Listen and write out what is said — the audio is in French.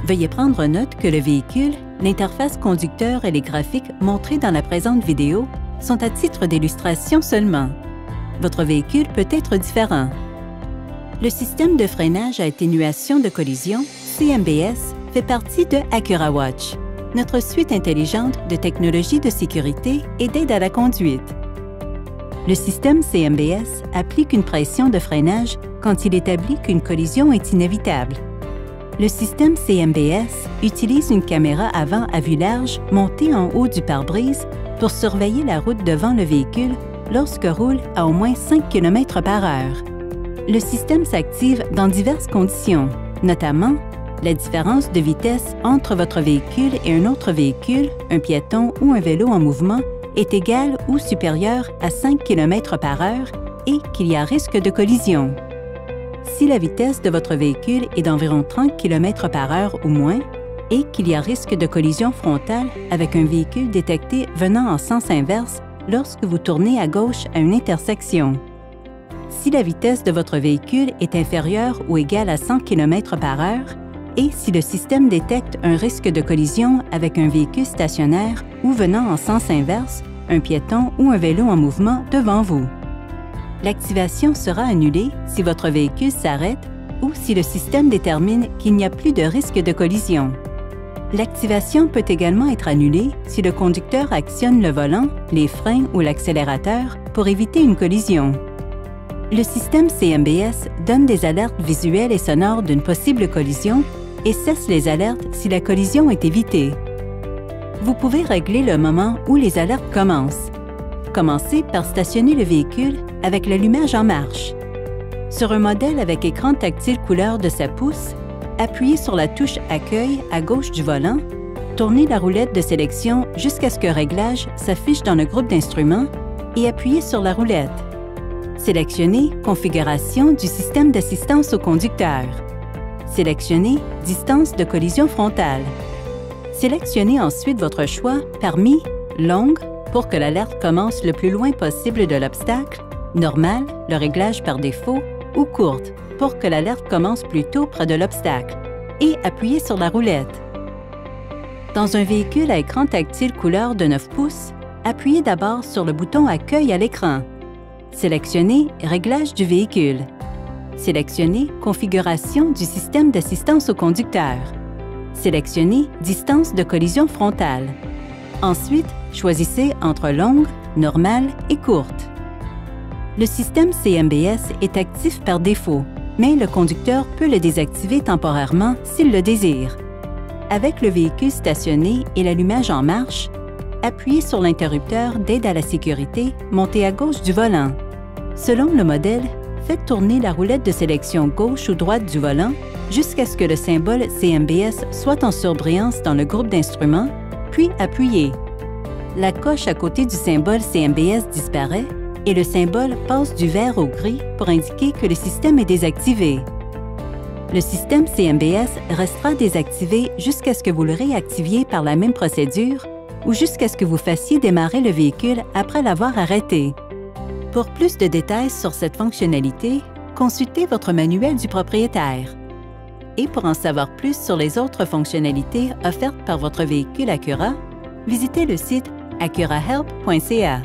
Veuillez prendre note que le véhicule, l'interface conducteur et les graphiques montrés dans la présente vidéo sont à titre d'illustration seulement. Votre véhicule peut être différent. Le système de freinage à atténuation de collision, CMBS, fait partie de AccuraWatch, notre suite intelligente de technologies de sécurité et d'aide à la conduite. Le système CMBS applique une pression de freinage quand il établit qu'une collision est inévitable. Le système CMBS utilise une caméra avant à vue large montée en haut du pare-brise pour surveiller la route devant le véhicule lorsque roule à au moins 5 km/h. Le système s'active dans diverses conditions, notamment la différence de vitesse entre votre véhicule et un autre véhicule, un piéton ou un vélo en mouvement, est égale ou supérieure à 5 km/h et qu'il y a risque de collision. Si la vitesse de votre véhicule est d'environ 30 km/h ou moins et qu'il y a risque de collision frontale avec un véhicule détecté venant en sens inverse lorsque vous tournez à gauche à une intersection. Si la vitesse de votre véhicule est inférieure ou égale à 100 km/h et si le système détecte un risque de collision avec un véhicule stationnaire ou venant en sens inverse, un piéton ou un vélo en mouvement devant vous. L'activation sera annulée si votre véhicule s'arrête ou si le système détermine qu'il n'y a plus de risque de collision. L'activation peut également être annulée si le conducteur actionne le volant, les freins ou l'accélérateur pour éviter une collision. Le système CMBS donne des alertes visuelles et sonores d'une possible collision et cesse les alertes si la collision est évitée. Vous pouvez régler le moment où les alertes commencent. Commencez par stationner le véhicule avec l'allumage en marche. Sur un modèle avec écran tactile couleur de 7 pouces, appuyez sur la touche « Accueil » à gauche du volant, tournez la roulette de sélection jusqu'à ce que « Réglage » s'affiche dans le groupe d'instruments et appuyez sur la roulette. Sélectionnez « Configuration du système d'assistance au conducteur ». Sélectionnez « Distance de collision frontale ». Sélectionnez ensuite votre choix parmi « Longue » pour que l'alerte commence le plus loin possible de l'obstacle, normal, le réglage par défaut, ou courte, pour que l'alerte commence plus tôt près de l'obstacle, et appuyez sur la roulette. Dans un véhicule à écran tactile couleur de 9 pouces, appuyez d'abord sur le bouton Accueil à l'écran. Sélectionnez Réglage du véhicule. Sélectionnez Configuration du système d'assistance au conducteur. Sélectionnez Distance de collision frontale. Ensuite, choisissez entre longue, normale et courte. Le système CMBS est actif par défaut, mais le conducteur peut le désactiver temporairement s'il le désire. Avec le véhicule stationné et l'allumage en marche, appuyez sur l'interrupteur d'aide à la sécurité monté à gauche du volant. Selon le modèle, faites tourner la roulette de sélection gauche ou droite du volant jusqu'à ce que le symbole CMBS soit en surbrillance dans le groupe d'instruments, puis appuyez. La coche à côté du symbole CMBS disparaît et le symbole passe du vert au gris pour indiquer que le système est désactivé. Le système CMBS restera désactivé jusqu'à ce que vous le réactiviez par la même procédure ou jusqu'à ce que vous fassiez démarrer le véhicule après l'avoir arrêté. Pour plus de détails sur cette fonctionnalité, consultez votre manuel du propriétaire. Et pour en savoir plus sur les autres fonctionnalités offertes par votre véhicule Acura, visitez le site accurahelp.ca.